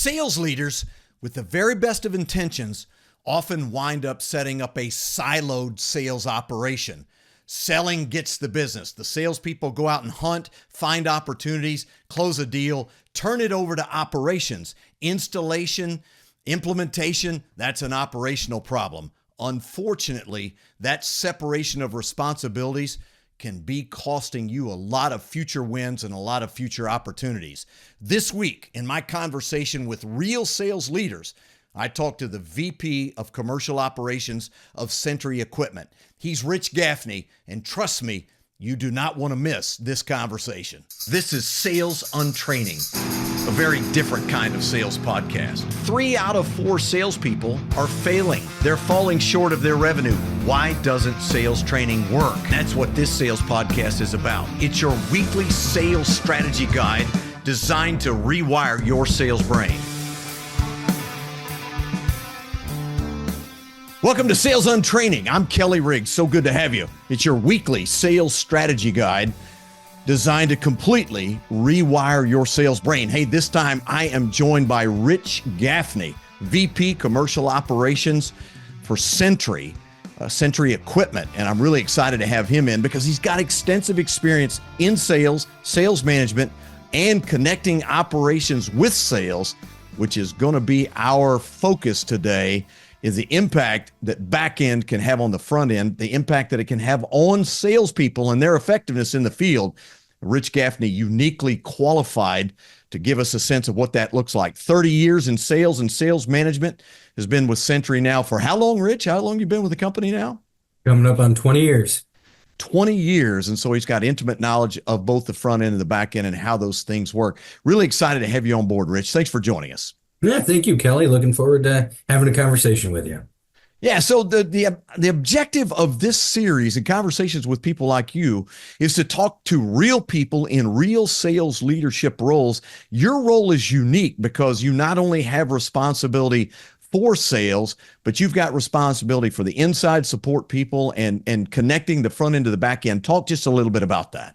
Sales leaders, with the very best of intentions, often wind up setting up a siloed sales operation. Selling gets the business. The salespeople go out and hunt, find opportunities, close a deal, turn it over to operations. Installation, implementation, that's an operational problem. Unfortunately, that separation of responsibilities can be costing you a lot of future wins and a lot of future opportunities. This week, in my conversation with real sales leaders, I talked to the VP of Commercial Operations of Sentry Equipment. He's Rich Gaffney, and trust me, you do not want to miss this conversation. This is Sales Untraining, a very different kind of sales podcast. 3 out of 4 salespeople are failing. They're falling short of their revenue. Why doesn't sales training work? That's what this sales podcast is about. It's your weekly sales strategy guide designed to rewire your sales brain. Welcome to Sales Untraining. I'm Kelly Riggs. So good to have you. It's your weekly sales strategy guide designed to completely rewire your sales brain. Hey, this time I am joined by Rich Gaffney, VP Commercial Operations for Sentry Equipment. And I'm really excited to have him in because he's got extensive experience in sales, sales management, and connecting operations with sales, which is going to be our focus today. Is the impact that back end can have on the front end, the impact that it can have on salespeople and their effectiveness in the field. Rich Gaffney, uniquely qualified to give us a sense of what that looks like. 30 years in sales and sales management, has been with Sentry now for how long, Rich? How long you been with the company now? Coming up on 20 years. 20 years. And so he's got intimate knowledge of both the front end and the back end and how those things work. Really excited to have you on board, Rich. Thanks for joining us. Yeah, thank you, Kelly. Looking forward to having a conversation with you. Yeah, so the objective of this series and conversations with people like you is to talk to real people in real sales leadership roles. Your role is unique because you not only have responsibility for sales, but you've got responsibility for the inside support people and connecting the front end to the back end. Talk just a little bit about that.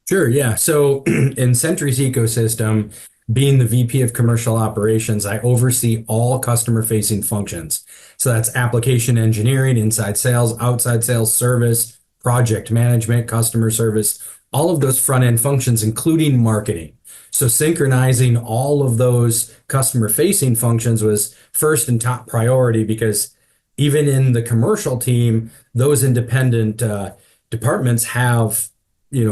Sure, yeah. So in Sentry's ecosystem, being the VP of Commercial Operations, I oversee all customer-facing functions. So that's application engineering, inside sales, outside sales, service, project management, customer service, all of those front-end functions, including marketing. So synchronizing all of those customer-facing functions was first and top priority because even in the commercial team, those independent departments have,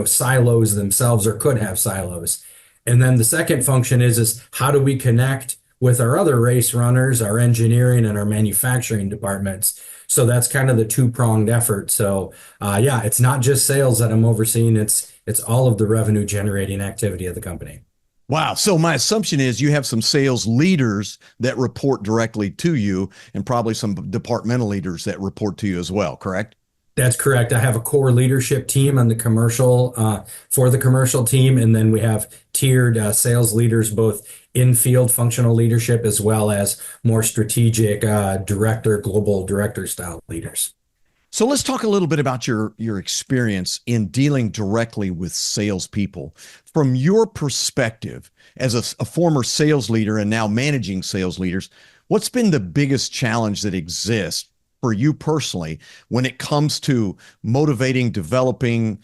silos themselves or could have silos. And then the second function is how do we connect with our other race runners, our engineering and our manufacturing departments? So that's kind of the two-pronged effort. So it's not just sales that I'm overseeing. It's all of the revenue generating activity of the company. Wow. So my assumption is you have some sales leaders that report directly to you and probably some departmental leaders that report to you as well, correct? That's correct. I have a core leadership team on the commercial for the commercial team, and then we have tiered sales leaders, both in-field functional leadership as well as more strategic global director style leaders. So let's talk a little bit about your experience in dealing directly with salespeople. From your perspective as a former sales leader and now managing sales leaders, what's been the biggest challenge that exists for you personally when it comes to motivating, developing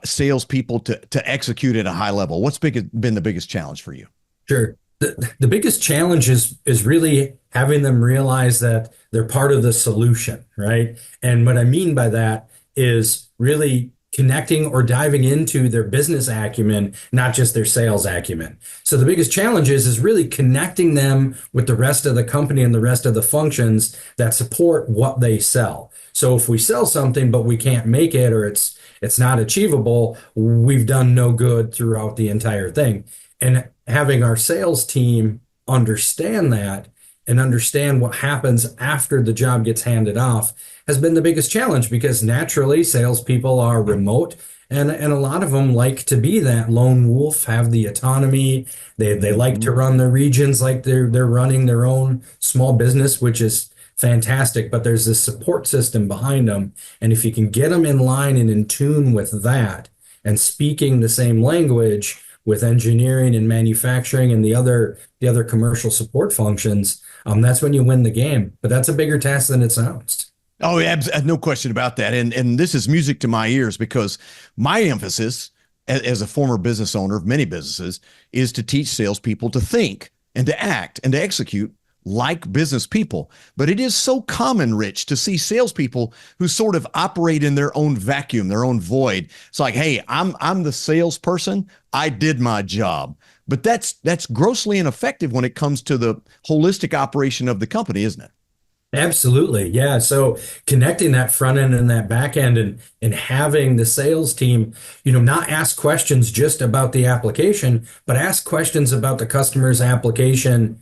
salespeople to execute at a high level? What's been the biggest challenge for you? Sure. The biggest challenge is really having them realize that they're part of the solution, right? And what I mean by that is really connecting or diving into their business acumen, not just their sales acumen. So the biggest challenge is really connecting them with the rest of the company and the rest of the functions that support what they sell. So if we sell something, but we can't make it, or it's not achievable, we've done no good throughout the entire thing. And having our sales team understand that and understand what happens after the job gets handed off has been the biggest challenge, because naturally salespeople are remote and a lot of them like to be that lone wolf, have the autonomy. They like to run their regions like they're running their own small business, which is fantastic, but there's this support system behind them. And if you can get them in line and in tune with that and speaking the same language, with engineering and manufacturing and the other commercial support functions, that's when you win the game. But that's a bigger task than it sounds. Oh, yeah, no question about that. And this is music to my ears because my emphasis as a former business owner of many businesses is to teach salespeople to think and to act and to execute like business people. But it is so common, Rich, to see salespeople who sort of operate in their own vacuum, their own void. It's like, hey, I'm the salesperson. I did my job. But that's grossly ineffective when it comes to the holistic operation of the company, isn't it? Absolutely. Yeah. So connecting that front end and that back end and having the sales team, not ask questions just about the application, but ask questions about the customer's application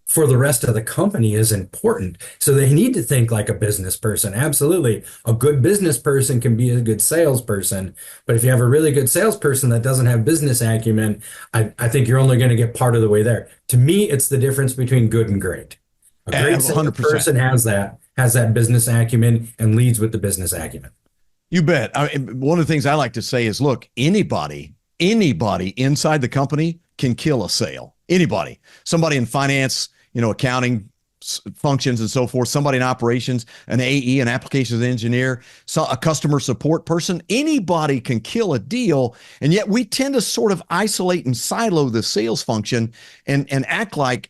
for the rest of the company is important. So they need to think like a business person. Absolutely. A good business person can be a good salesperson. But if you have a really good salesperson that doesn't have business acumen, I think you're only going to get part of the way there. To me, it's the difference between good and great. A great 100%. salesperson has that business acumen and leads with the business acumen. You bet. One of the things I like to say is, look, anybody inside the company can kill a sale. Anybody, somebody in finance, accounting functions and so forth, somebody in operations, an AE, an applications engineer, so a customer support person, anybody can kill a deal. And yet we tend to sort of isolate and silo the sales function and act like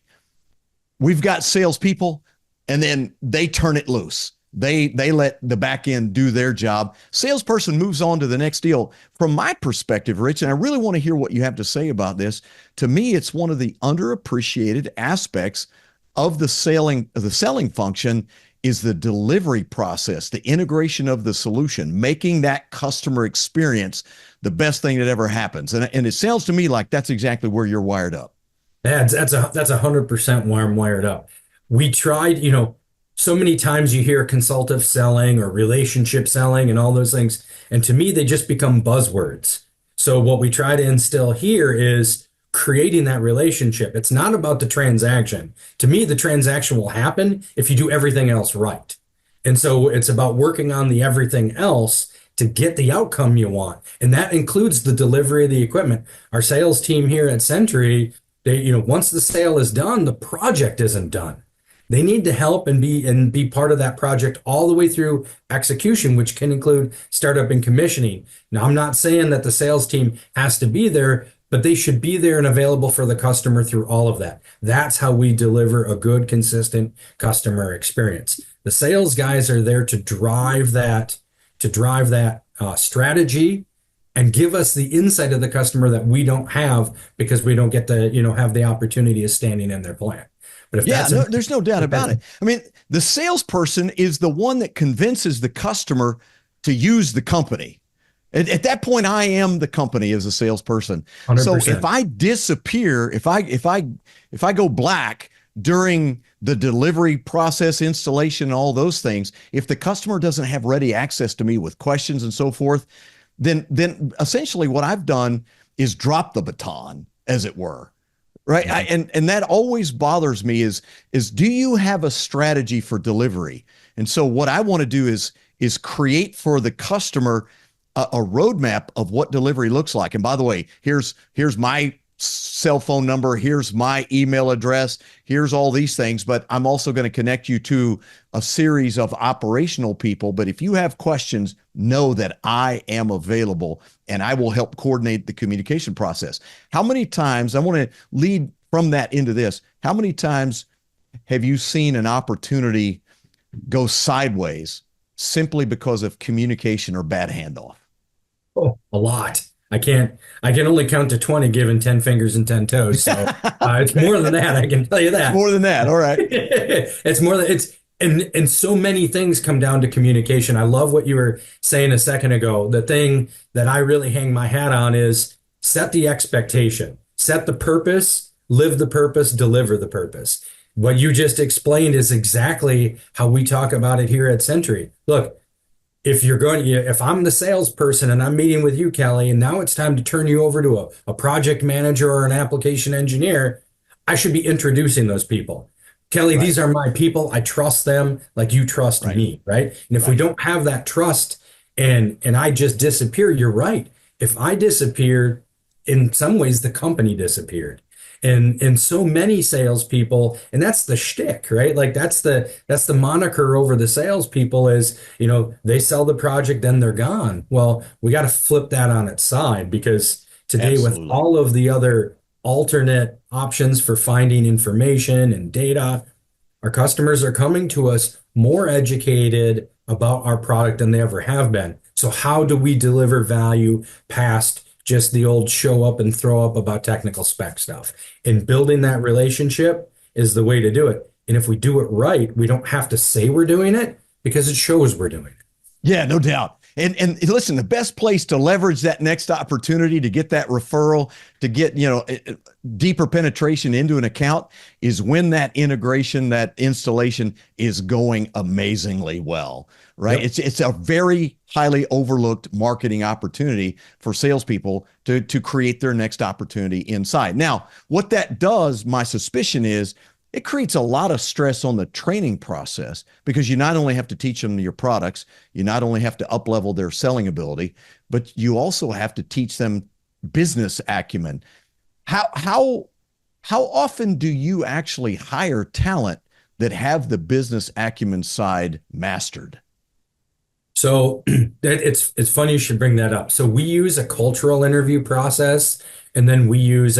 we've got salespeople and then they turn it loose. They let the back end do their job. Salesperson moves on to the next deal. From my perspective, Rich, and I really want to hear what you have to say about this. To me, it's one of the underappreciated aspects of the selling function is the delivery process, the integration of the solution, making that customer experience the best thing that ever happens. And it sounds to me like that's exactly where you're wired up. That's 100% why I'm wired up. We tried, so many times you hear consultative selling or relationship selling and all those things. And to me, they just become buzzwords. So what we try to instill here is creating that relationship. It's not about the transaction. To me, the transaction will happen if you do everything else right. And so it's about working on the everything else to get the outcome you want. And that includes the delivery of the equipment. Our sales team here at Sentry, once the sale is done, the project isn't done. They need to help and be part of that project all the way through execution, which can include startup and commissioning. Now, I'm not saying that the sales team has to be there, but they should be there and available for the customer through all of that. That's how we deliver a good, consistent customer experience. The sales guys are there to drive that strategy and give us the insight of the customer that we don't have because we don't get to, have the opportunity of standing in their plant. But if there's no doubt about it. I mean, the salesperson is the one that convinces the customer to use the company. At that point, I am the company as a salesperson. 100%. So if I disappear, if I go black during the delivery process, installation, all those things, if the customer doesn't have ready access to me with questions and so forth, then essentially what I've done is drop the baton, as it were. Right. Yeah. And that always bothers me is do you have a strategy for delivery? And so what I want to do is create for the customer a roadmap of what delivery looks like. And by the way, here's my cell phone number. Here's my email address. Here's all these things. But I'm also going to connect you to a series of operational people. But if you have questions, know that I am available and I will help coordinate the communication process. How many times, I want to lead from that into this, how many times have you seen an opportunity go sideways simply because of communication or bad handoff? Oh, a lot. I can only count to 20 given 10 fingers and 10 toes. So it's more than that. I can tell you that. It's more than that. All right. It's more than and so many things come down to communication. I love what you were saying a second ago. The thing that I really hang my hat on is set the expectation, set the purpose, live the purpose, deliver the purpose. What you just explained is exactly how we talk about it here at Sentry. Look, if I'm the salesperson and I'm meeting with you, Kelly, and now it's time to turn you over to a project manager or an application engineer, I should be introducing those people. Kelly, right. These are my people. I trust them like you trust me, right? And if we don't have that trust and I just disappear, you're right. If I disappear, in some ways the company disappeared. And so many salespeople, and that's the shtick, right? Like that's the moniker over the salespeople is, they sell the project, then they're gone. Well, we got to flip that on its side, because today, with Absolutely. all of the other alternate options for finding information and data, our customers are coming to us more educated about our product than they ever have been. So how do we deliver value past just the old show up and throw up about technical spec stuff? And building that relationship is the way to do it. And if we do it right, we don't have to say we're doing it, because it shows we're doing it. Yeah, no doubt. And listen, the best place to leverage that next opportunity to get that referral, to get, deeper penetration into an account is when that integration, that installation is going amazingly well, right? Yep. It's a very highly overlooked marketing opportunity for salespeople to create their next opportunity inside. Now, what that does, my suspicion is, it creates a lot of stress on the training process, because you not only have to teach them your products, you not only have to up-level their selling ability, but you also have to teach them business acumen. How often do you actually hire talent that have the business acumen side mastered? So it's funny you should bring that up. So we use a cultural interview process, and then we use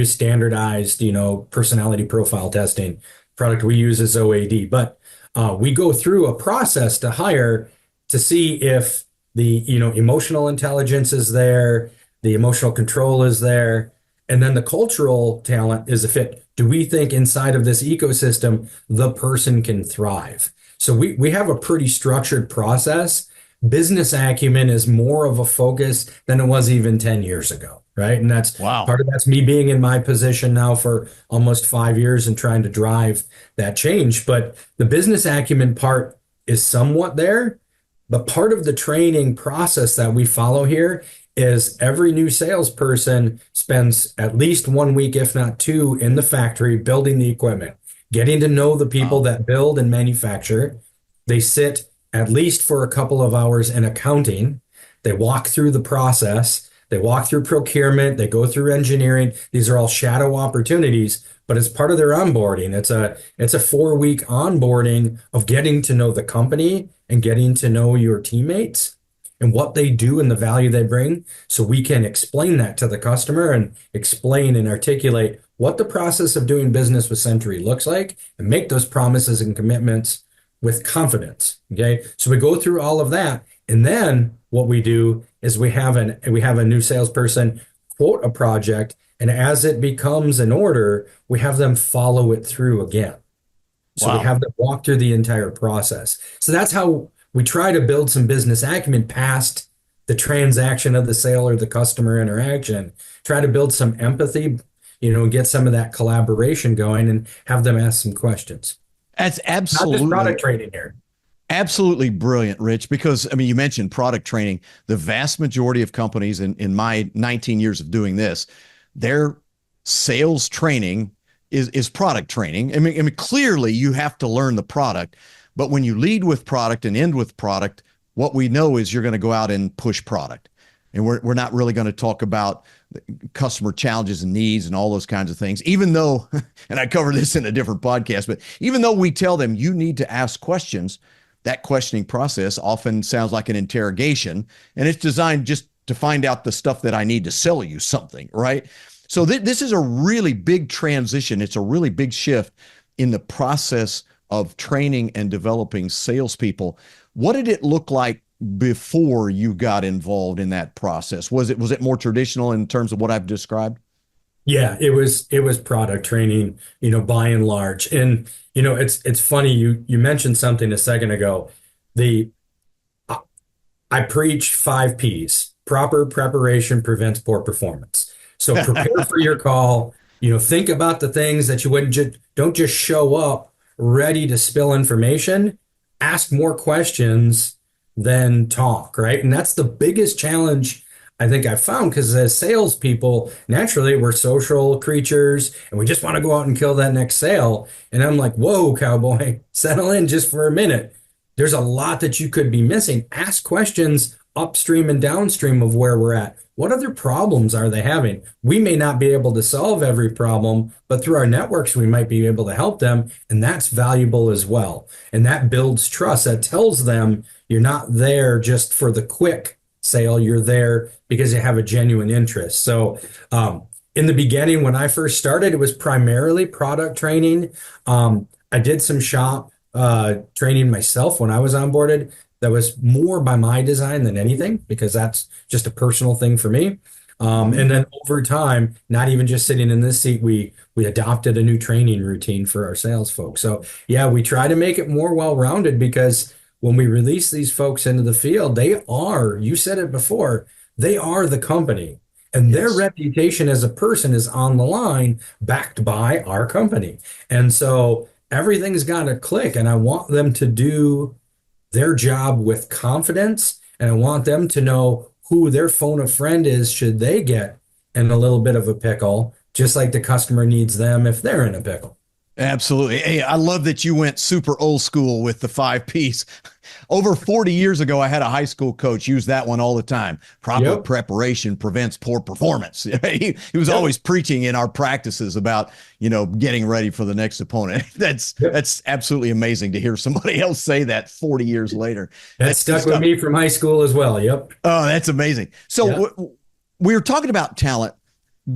standardized, personality profile testing. Product we use is OAD, but we go through a process to hire to see if the, emotional intelligence is there, the emotional control is there, and then the cultural talent is a fit. Do we think inside of this ecosystem the person can thrive? So we have a pretty structured process. Business acumen is more of a focus than it was even 10 years ago, right? And that's Wow. part of that's me being in my position now for almost 5 years and trying to drive that change. But the business acumen part is somewhat there. But part of the training process that we follow here is every new salesperson spends at least 1 week, if not two, in the factory building the equipment, getting to know the people Wow. that build and manufacture. They sit at least for a couple of hours in accounting. They walk through the process. They walk through procurement. They go through engineering. These are all shadow opportunities, but it's part of their onboarding. It's a 4 week onboarding of getting to know the company and getting to know your teammates and what they do and the value they bring. So we can explain that to the customer and explain and articulate what the process of doing business with Sentry looks like and make those promises and commitments with confidence. Okay. So we go through all of that. And then what we do is we have a new salesperson quote a project. And as it becomes an order, we have them follow it through again. So we Wow. have them walk through the entire process. So that's how we try to build some business acumen past the transaction of the sale or the customer interaction, try to build some empathy, get some of that collaboration going and have them ask some questions. That's Not just absolutely product training here. Absolutely brilliant, Rich, because I mean, you mentioned product training. The vast majority of companies in my 19 years of doing this, their sales training is product training. I mean, clearly you have to learn the product, but when you lead with product and end with product, what we know is you're going to go out and push product. And we're not really going to talk about customer challenges and needs and all those kinds of things, even though, and I covered this in a different podcast, but even though we tell them you need to ask questions, that questioning process often sounds like an interrogation, and it's designed just to find out the stuff that I need to sell you something, right? So this is a really big transition. It's a really big shift in the process of training and developing salespeople. What did it look like before you got involved in that process? Was it more traditional in terms of what I've described? Yeah, it was product training, by and large. And it's funny you mentioned something a second ago. The I preach 5 Ps. Proper preparation prevents poor performance. So prepare for your call. Think about the things that you wouldn't just don't just show up ready to spill information. Ask more questions than talk, right? And that's the biggest challenge I think I've found, because as salespeople, naturally we're social creatures and we just want to go out and kill that next sale. And I'm like, whoa, cowboy, settle in just for a minute. There's a lot that you could be missing. Ask questions upstream and downstream of where we're at. What other problems are they having? We may not be able to solve every problem, but through our networks, we might be able to help them. And that's valuable as well. And that builds trust. That tells them you're not there just for the quick sale. You're there because you have a genuine interest. So, in the beginning, when I first started, it was primarily product training. I did some shop training myself when I was onboarded. That was more by my design than anything because that's just a personal thing for me. And then over time, not even just sitting in this seat, we adopted a new training routine for our sales folks. So yeah, we try to make it more well-rounded because when we release these folks into the field, they are, you said it before, they are the company. And their reputation as a person is on the line, backed by our company. And so everything's got to click. And I want them to do their job with confidence. And I want them to know who their phone a friend is should they get in a little bit of a pickle, just like the customer needs them if they're in a pickle. Absolutely. Hey, I love that you went super old school with the 5 Ps. Over 40 years ago, I had a high school coach use that one all the time. Proper preparation prevents poor performance. He was always preaching in our practices about, getting ready for the next opponent. That's absolutely amazing to hear somebody else say that 40 years later. That stuck with me from high school as well. Yep. Oh, that's amazing. So we were talking about talent.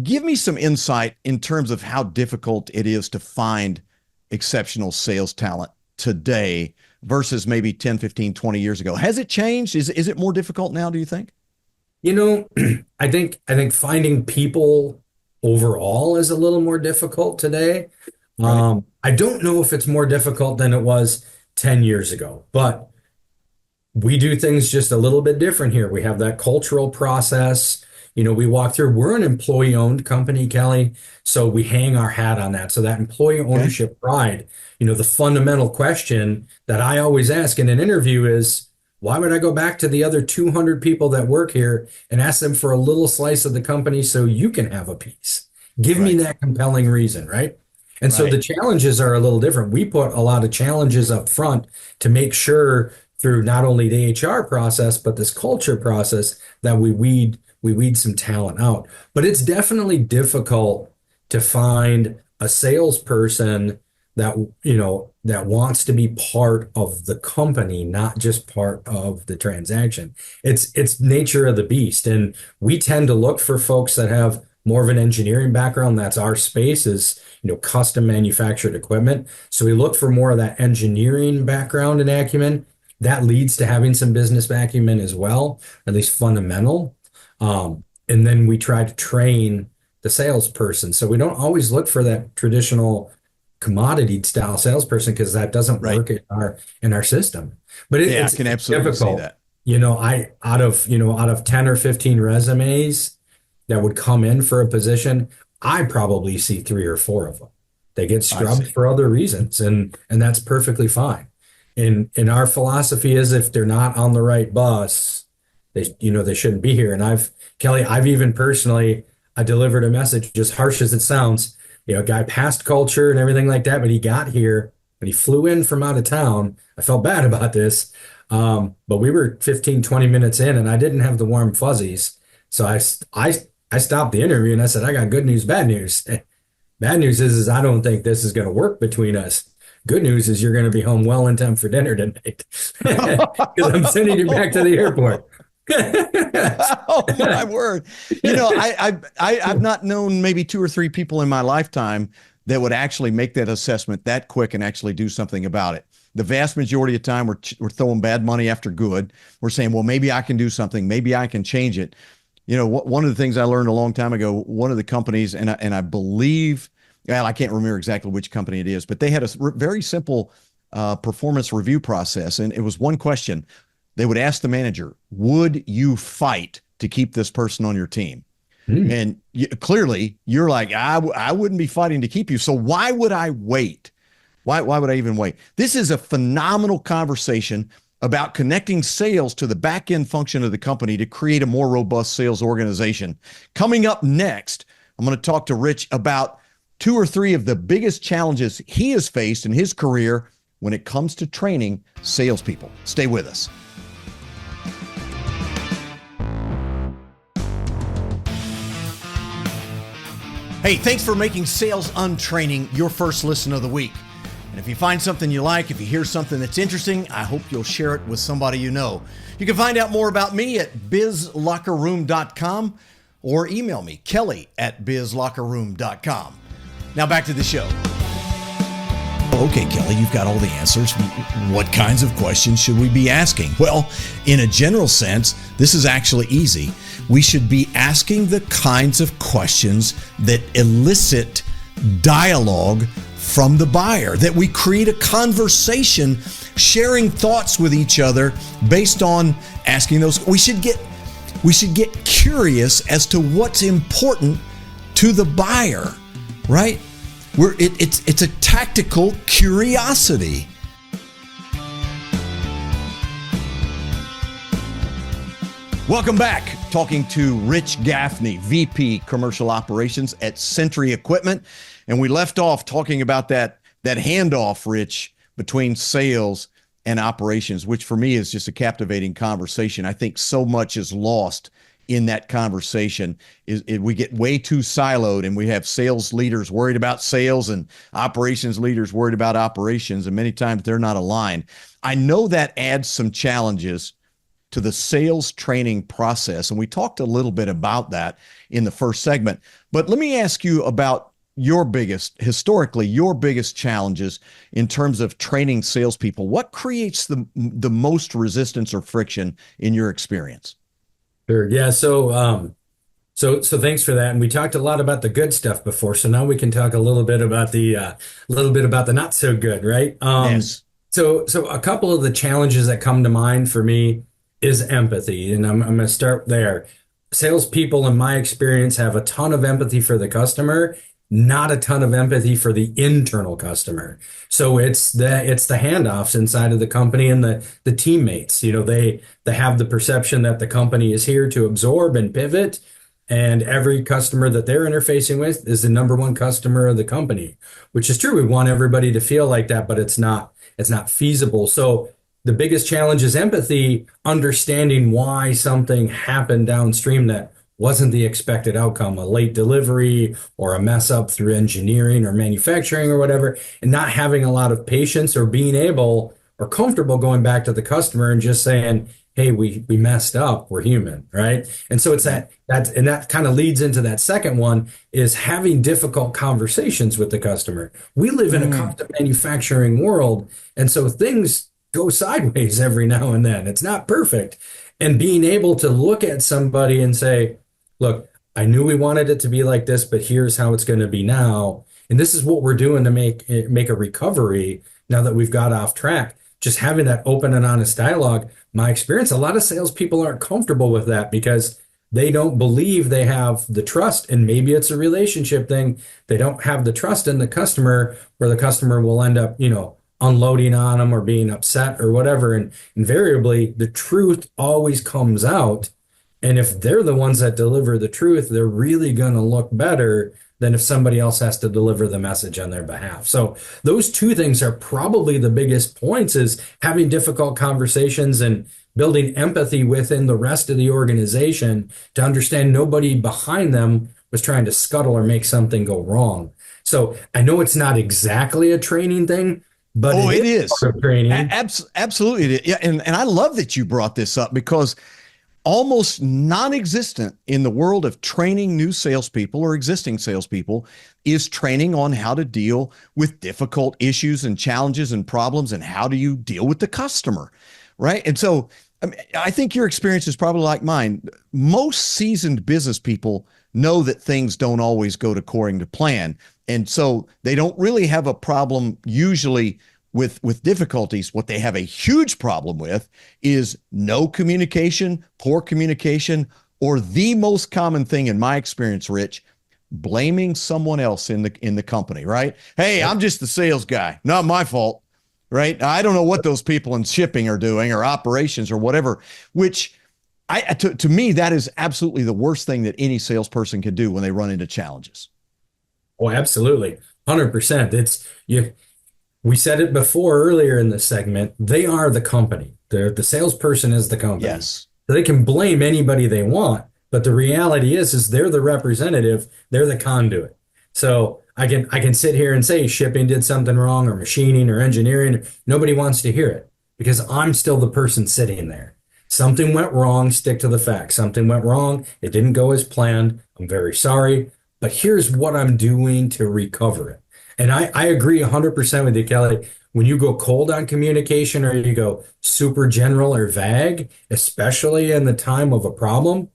Give me some insight in terms of how difficult it is to find exceptional sales talent today versus maybe 10, 15, 20 years ago. Has it changed? Is it more difficult now, do you think? I think finding people overall is a little more difficult today. Right. I don't know if it's more difficult than it was 10 years ago, but we do things just a little bit different here. We have that cultural process. We walk through, we're an employee-owned company, Kelly, so we hang our hat on that. So that employee ownership pride, the fundamental question that I always ask in an interview is, why would I go back to the other 200 people that work here and ask them for a little slice of the company so you can have a piece? Give me that compelling reason, right? And so the challenges are a little different. We put a lot of challenges up front to make sure through not only the HR process, but this culture process that we weed some talent out. But it's definitely difficult to find a salesperson that wants to be part of the company, not just part of the transaction. It's nature of the beast. And we tend to look for folks that have more of an engineering background. That's our space is, custom manufactured equipment. So we look for more of that engineering background and acumen. That leads to having some business acumen as well, at least fundamental. And then we try to train the salesperson. So we don't always look for that traditional commodity style salesperson because that doesn't work in our system. But it's I can absolutely difficult. See that. I out of 10 or 15 resumes that would come in for a position, I probably see 3 or 4 of them. They get scrubbed for other reasons, and that's perfectly fine. And our philosophy is if they're not on the right bus, they shouldn't be here. And I've even personally, I delivered a message, as harsh as it sounds, a guy passed culture and everything like that, but he got here, but he flew in from out of town. I felt bad about this. But we were 15, 20 minutes in and I didn't have the warm fuzzies. So I stopped the interview and I said, I got good news, bad news. Bad news is I don't think this is going to work between us. Good news is you're going to be home well in time for dinner tonight because I'm sending you back to the airport. Oh my word. I've not known maybe 2 or 3 people in my lifetime that would actually make that assessment that quick and actually do something about it. The vast majority of time we're throwing bad money after good. We're saying, well, maybe I can do something. Maybe I can change it. One of the things I learned a long time ago, one of the companies, and I believe, I can't remember exactly which company it is, but they had a very simple performance review process. And it was one question. They would ask the manager, would you fight to keep this person on your team? And clearly you're like, I wouldn't be fighting to keep you. So why would I wait? Why would I even wait? This is a phenomenal conversation about connecting sales to the back end function of the company to create a more robust sales organization. Coming up next, I'm going to talk to Rich about 2 or 3 of the biggest challenges he has faced in his career when it comes to training salespeople. Stay with us. Hey, thanks for making Sales Untraining your first listen of the week. And if you find something you like, if you hear something that's interesting, I hope you'll share it with somebody you know. You can find out more about me at bizlockerroom.com or email me, kelly@bizlockerroom.com. Now back to the show. Okay, Kelly, you've got all the answers. What kinds of questions should we be asking? Well, in a general sense, this is actually easy. We should be asking the kinds of questions that elicit dialogue from the buyer, that we create a conversation, sharing thoughts with each other based on asking those. We should get curious as to what's important to the buyer, right? It's a tactical curiosity. Welcome back. Talking to Rich Gaffney, VP Commercial Operations at Sentry Equipment. And we left off talking about that handoff, Rich, between sales and operations, which for me is just a captivating conversation. I think so much is lost in that conversation. We get way too siloed, and we have sales leaders worried about sales and operations leaders worried about operations, and many times they're not aligned. I know that adds some challenges to the sales training process, and we talked a little bit about that in the first segment. But let me ask you about historically, your biggest challenges in terms of training salespeople. What creates the most resistance or friction in your experience? Sure. Yeah. So thanks for that. And we talked a lot about the good stuff before. So now we can talk a little bit about the not so good, right? Yes. So a couple of the challenges that come to mind for me is empathy, and I'm going to start there. Salespeople, in my experience, have a ton of empathy for the customer, not a ton of empathy for the internal customer. So it's the handoffs inside of the company and the teammates. They have the perception that the company is here to absorb and pivot, and every customer that they're interfacing with is the number one customer of the company, which is true. We want everybody to feel like that, but it's not feasible. So the biggest challenge is empathy, understanding why something happened downstream that wasn't the expected outcome, a late delivery or a mess up through engineering or manufacturing or whatever, and not having a lot of patience or being able or comfortable going back to the customer and just saying, hey, we messed up, we're human, right? And so it's that kind of leads into that second one, is having difficult conversations with the customer. We live in a custom manufacturing world, and so things go sideways every now and then. It's not perfect. And being able to look at somebody and say, look, I knew we wanted it to be like this, but here's how it's going to be now. And this is what we're doing to make a recovery now that we've got off track. Just having that open and honest dialogue. My experience, a lot of salespeople aren't comfortable with that because they don't believe they have the trust. And maybe it's a relationship thing. They don't have the trust in the customer, where the customer will end up, unloading on them or being upset or whatever. And invariably, the truth always comes out. And if they're the ones that deliver the truth, they're really going to look better than if somebody else has to deliver the message on their behalf. So those two things are probably the biggest points, is having difficult conversations and building empathy within the rest of the organization to understand nobody behind them was trying to scuttle or make something go wrong. So I know it's not exactly a training thing, but it is. Training. Absolutely. Yeah. And I love that you brought this up, because almost non-existent in the world of training new salespeople or existing salespeople is training on how to deal with difficult issues and challenges and problems, and how do you deal with the customer, right? And so I think your experience is probably like mine. Most seasoned business people know that things don't always go according to plan. And so they don't really have a problem usually with difficulties. What they have a huge problem with is no communication, poor communication, or the most common thing in my experience, Rich, blaming someone else in the company, right? Hey, I'm just the sales guy. Not my fault, right? I don't know what those people in shipping are doing, or operations or whatever, which to me, that is absolutely the worst thing that any salesperson can do when they run into challenges. Oh, absolutely. 100%. We said it before earlier in this segment, they are the company. The salesperson is the company. Yes. So they can blame anybody they want, but the reality is they're the representative, they're the conduit. So I can sit here and say shipping did something wrong or machining or engineering. Nobody wants to hear it because I'm still the person sitting there. Something went wrong, stick to the facts. Something went wrong, it didn't go as planned. I'm very sorry, but here's what I'm doing to recover it. And I agree 100% with you, Kelly. When you go cold on communication or you go super general or vague, especially in the time of a problem,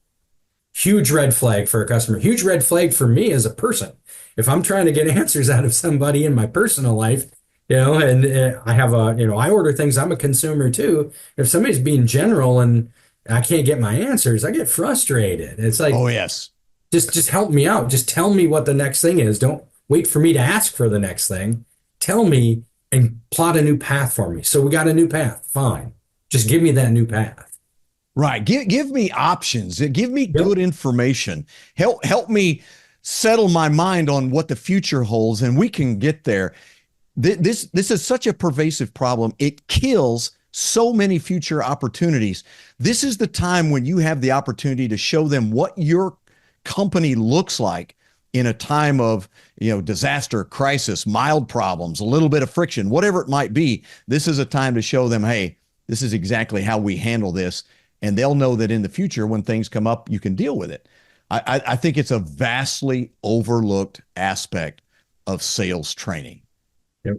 huge red flag for a customer, huge red flag for me as a person. If I'm trying to get answers out of somebody in my personal life, and I have I order things, I'm a consumer too. If somebody's being general and I can't get my answers, I get frustrated. It's like, Oh, yes. just help me out. Just tell me what the next thing is. Don't wait for me to ask for the next thing. Tell me and plot a new path for me. So we got a new path. Fine. Just give me that new path. Right. Give me options. Give me good information. Help me settle my mind on what the future holds, and we can get there. This is such a pervasive problem. It kills so many future opportunities. This is the time when you have the opportunity to show them what your company looks like in a time of, disaster, crisis, mild problems, a little bit of friction, whatever it might be. This is a time to show them, hey, this is exactly how we handle this. And they'll know that in the future, when things come up, you can deal with it. I think it's a vastly overlooked aspect of sales training. Yep.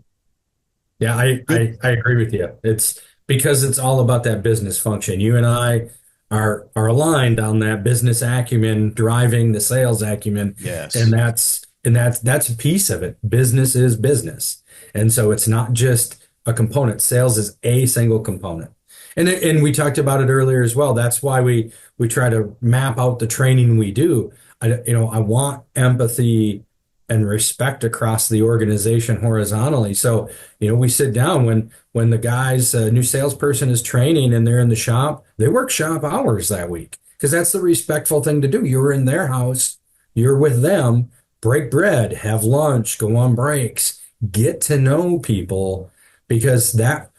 Yeah, I agree with you. It's because it's all about that business function. You and I are aligned on that business acumen driving the sales acumen. Yes. And that's a piece of it. Business is business. And so it's not just a component. Sales is a single component. And we talked about it earlier as well. That's why we try to map out the training we do. I want empathy and respect across the organization horizontally. So, we sit down when the guys, a new salesperson is training and they're in the shop, they work shop hours that week because that's the respectful thing to do. You're in their house, you're with them, break bread, have lunch, go on breaks, get to know people because that,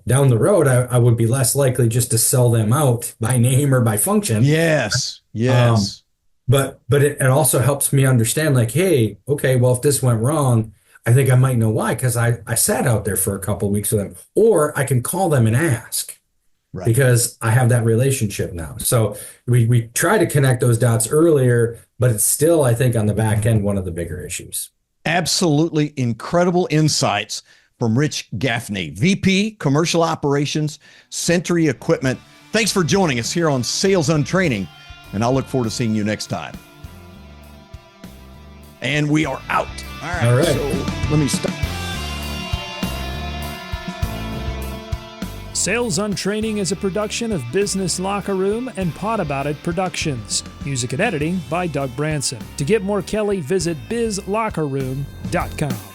down the road, I would be less likely just to sell them out by name or by function. Yes. Yes. But it also helps me understand like, hey, okay, well, if this went wrong, I think I might know why, because I sat out there for a couple of weeks with them, or I can call them and ask because I have that relationship now. So we try to connect those dots earlier, but it's still, I think, on the back end, one of the bigger issues. Absolutely incredible insights from Rich Gaffney, VP, Commercial Operations, Sentry Equipment. Thanks for joining us here on Sales Untraining, and I'll look forward to seeing you next time. And we are out. All right. So let me stop. Sales Untraining is a production of Business Locker Room and Pod About It Productions. Music and editing by Doug Branson. To get more Kelly, visit bizlockerroom.com.